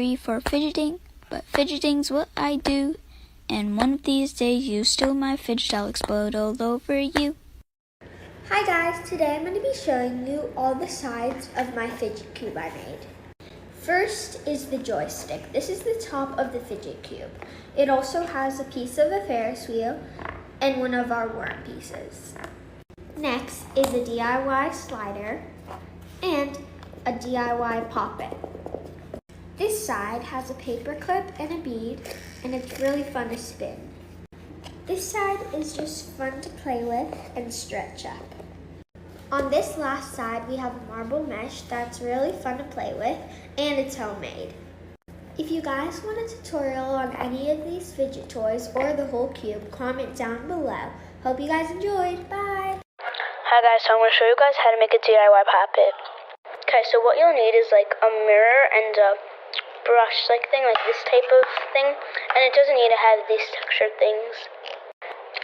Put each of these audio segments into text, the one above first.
free for fidgeting, but fidgeting's what I do. And one of these days you steal my fidget, I'll explode all over you. Hi guys, today I'm going to be showing you all the sides of my fidget cube I made. First is the joystick. This is the top of the fidget cube. It also has a piece of a Ferris wheel and one of our worm pieces. Next is a DIY slider and a DIY poppet. This side has a paper clip and a bead, and it's really fun to spin. This side is just fun to play with and stretch up. On this last side, we have a marble mesh that's really fun to play with, and it's homemade. If you guys want a tutorial on any of these fidget toys or the whole cube, comment down below. Hope you guys enjoyed. Bye! Hi guys, so I'm going to show you guys how to make a DIY poppet. Okay, so what you'll need is like a mirror and a brush like thing, like this type of thing, and it doesn't need to have these textured things.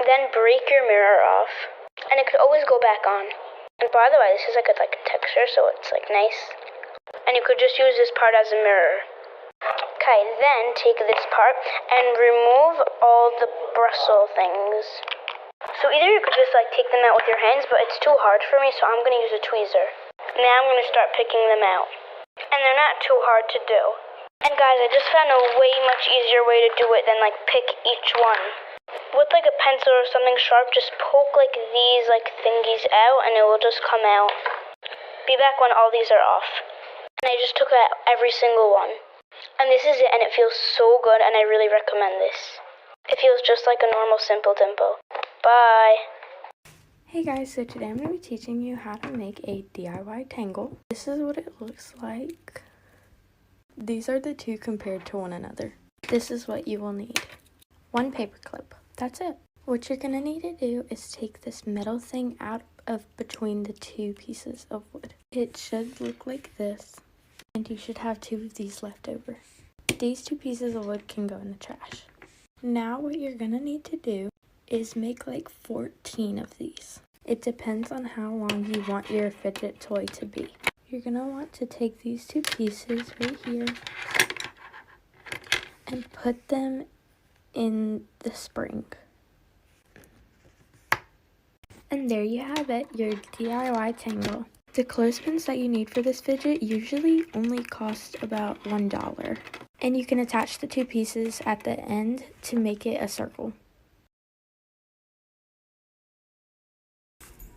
Then break your mirror off, and it could always go back on. And by the way, this is like a texture, so it's like nice. And you could just use this part as a mirror. Okay, then take this part and remove all the bristle things. So either you could just like take them out with your hands, but it's too hard for me, so I'm going to use a tweezer. Now I'm going to start picking them out. And they're not too hard to do. And guys, I just found a way much easier way to do it than like pick each one. With like a pencil or something sharp, just poke like these like thingies out and it will just come out. Be back when all these are off. And I just took out every single one. And this is it, and it feels so good, and I really recommend this. It feels just like a normal simple dimple. Bye! Hey guys, so today I'm going to be teaching you how to make a DIY tangle. This is what it looks like. These are the two compared to one another. This is what you will need. One paper clip. That's it. What you're going to need to do is take this metal thing out of between the two pieces of wood. It should look like this, and you should have two of these left over. These two pieces of wood can go in the trash. Now what you're going to need to do is make like 14 of these. It depends on how long you want your fidget toy to be. You're going to want to take these two pieces right here and put them in the spring. And there you have it, your DIY tangle. The clothespins that you need for this fidget usually only cost about $1. And you can attach the two pieces at the end to make it a circle.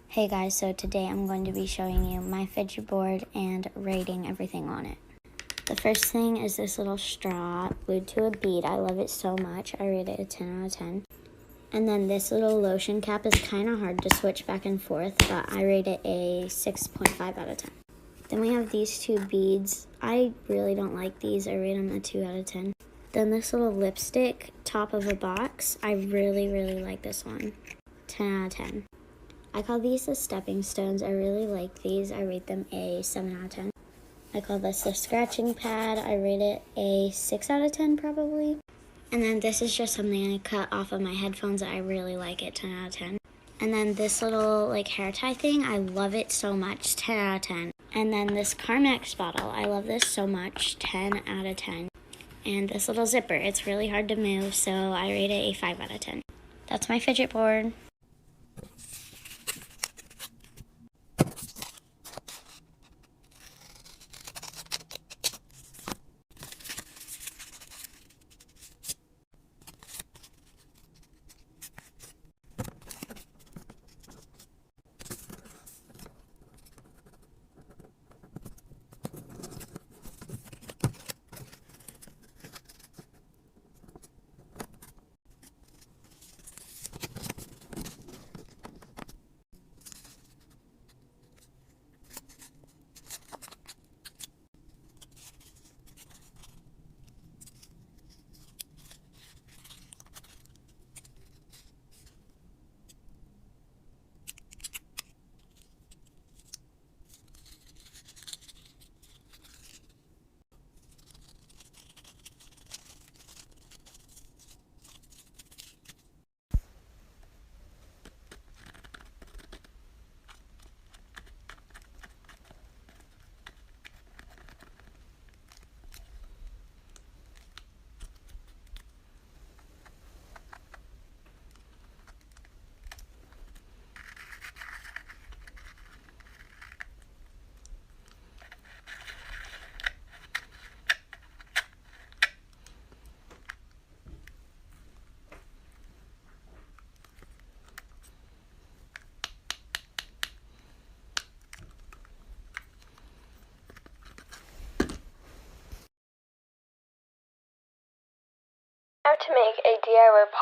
Hey guys, so today I'm going to be showing you my fidget board and rating everything on it. The first thing is this little straw glued to a bead. I love it so much. I rate it a 10 out of 10. And then this little lotion cap is kind of hard to switch back and forth, but I rate it a 6.5 out of 10. Then we have these two beads. I really don't like these. I rate them a 2 out of 10. Then this little lipstick, top of a box. I really, really like this one. 10 out of 10. I call these the stepping stones. I really like these. I rate them a 7 out of 10. I call this the scratching pad. I rate it a 6 out of 10 probably. And then this is just something I cut off of my headphones. I really like it, 10 out of 10. And then this little like hair tie thing, I love it so much, 10 out of 10. And then this Carmex bottle, I love this so much, 10 out of 10. And this little zipper, it's really hard to move, so I rate it a 5 out of 10. That's my fidget board.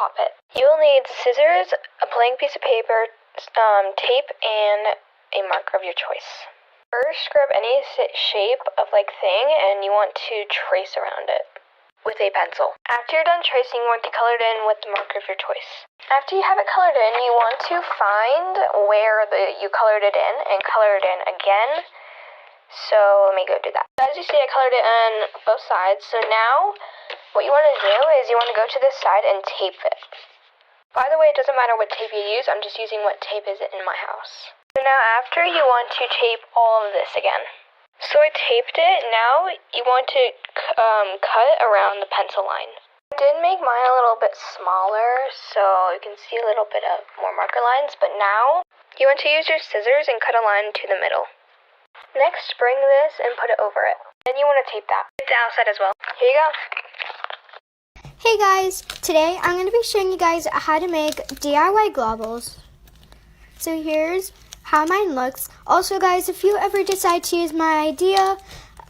pop it. You will need scissors, a blank piece of paper, tape, and a marker of your choice. First, grab any shape of thing and you want to trace around it with a pencil. After you're done tracing, you want to color it in with the marker of your choice. After you have it colored in, you want to find where you colored it in and color it in again. So let me go do that. As you see, I colored it on both sides. So now what you want to do is you want to go to this side and tape it. By the way, it doesn't matter what tape you use. I'm just using what tape is in my house. So now after, you want to tape all of this again. So I taped it. Now you want to cut around the pencil line. I did make mine a little bit smaller so you can see a little bit of more marker lines, but now you want to use your scissors and cut a line to the middle. Next, bring this and put it over it. Then you want to tape that. Tape the outside as well. Here you go. Hey guys, today I'm going to be showing you guys how to make DIY globbles. So here's how mine looks. Also guys, if you ever decide to use my idea,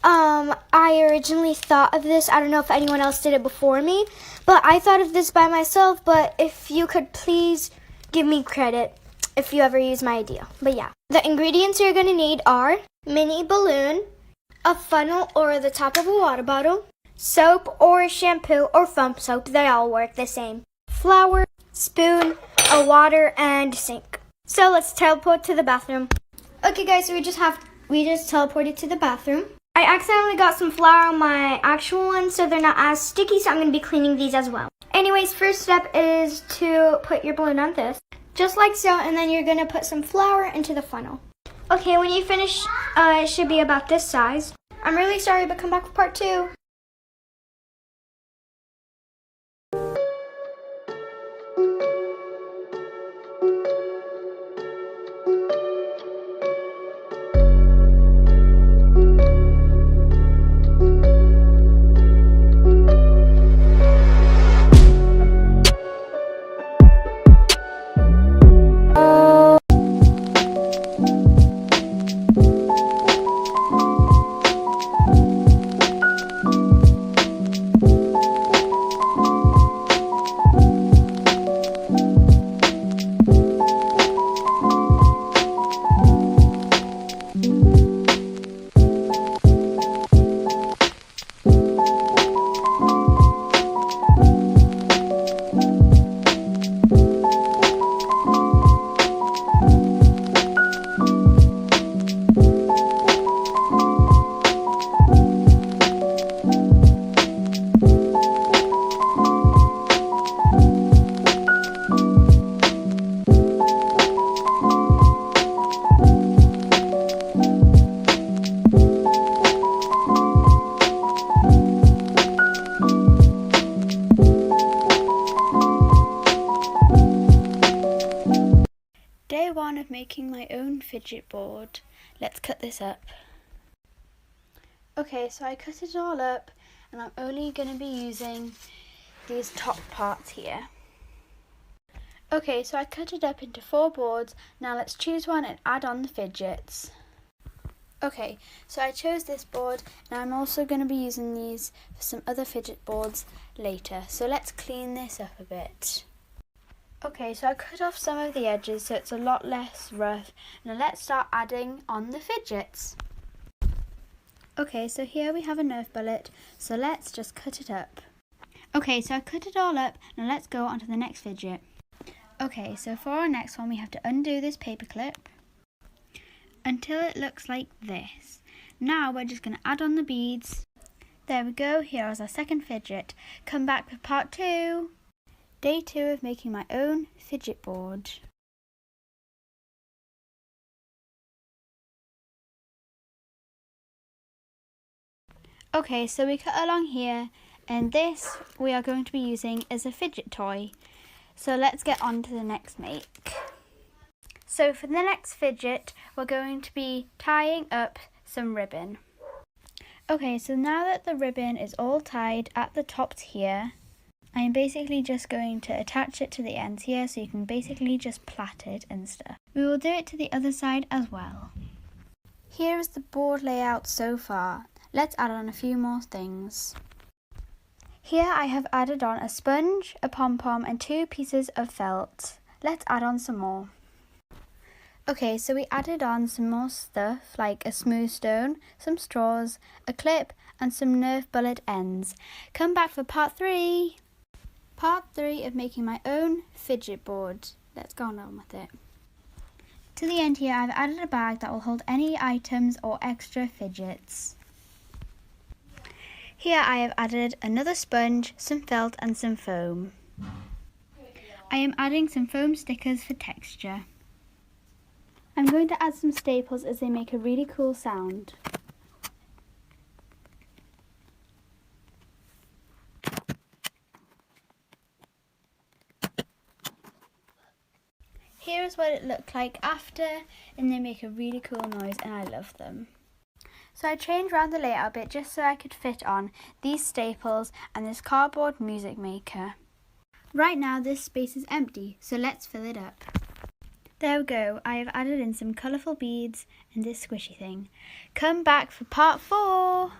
I originally thought of this. I don't know if anyone else did it before me, but I thought of this by myself. But if you could please give me credit if you ever use my idea. But yeah, the ingredients you're going to need are mini balloon, a funnel or the top of a water bottle, soap or shampoo or foam soap, they all work the same, flour, spoon, a water, and sink. So let's teleport to the bathroom. Okay guys, so we just teleported to the bathroom. I accidentally got some flour on my actual one, so they're not as sticky, so I'm going to be cleaning these as well. Anyways, first step is to put your balloon on this, just like so, and then you're going to put some flour into the funnel. Okay, when you finish, it should be about this size. I'm really sorry, but come back for part 2. Day 1 of making my own fidget board. Let's cut this up. Okay, so I cut it all up and I'm only going to be using these top parts here. Okay, so I cut it up into 4 boards. Now let's choose one and add on the fidgets. Okay, so I chose this board and I'm also going to be using these for some other fidget boards later. So let's clean this up a bit. Okay, so I cut off some of the edges so it's a lot less rough. Now let's start adding on the fidgets. Okay, so here we have a Nerf bullet, so let's just cut it up. Okay, so I cut it all up, now let's go on to the next fidget. Okay, so for our next one we have to undo this paper clip until it looks like this. Now we're just going to add on the beads. There we go, here is our second fidget. Come back for part 2. Day 2 of making my own fidget board. Okay, so we cut along here, and this we are going to be using as a fidget toy. So let's get on to the next make. So for the next fidget, we're going to be tying up some ribbon. Okay, so now that the ribbon is all tied at the tops here, I am basically just going to attach it to the ends here, so you can basically just plait it and stuff. We will do it to the other side as well. Here is the board layout so far. Let's add on a few more things. Here I have added on a sponge, a pom-pom and 2 pieces of felt. Let's add on some more. Okay, so we added on some more stuff like a smooth stone, some straws, a clip and some Nerf bullet ends. Come back for part 3. Part 3 of making my own fidget board. Let's go on with it. To the end here I've added a bag that will hold any items or extra fidgets. Here I have added another sponge, some felt and some foam. I am adding some foam stickers for texture. I'm going to add some staples as they make a really cool sound. Here is what it looked like after, and they make a really cool noise and I love them. So I changed around the layout a bit just so I could fit on these staples and this cardboard music maker. Right now this space is empty, so let's fill it up. There we go, I have added in some colourful beads and this squishy thing. Come back for part 4!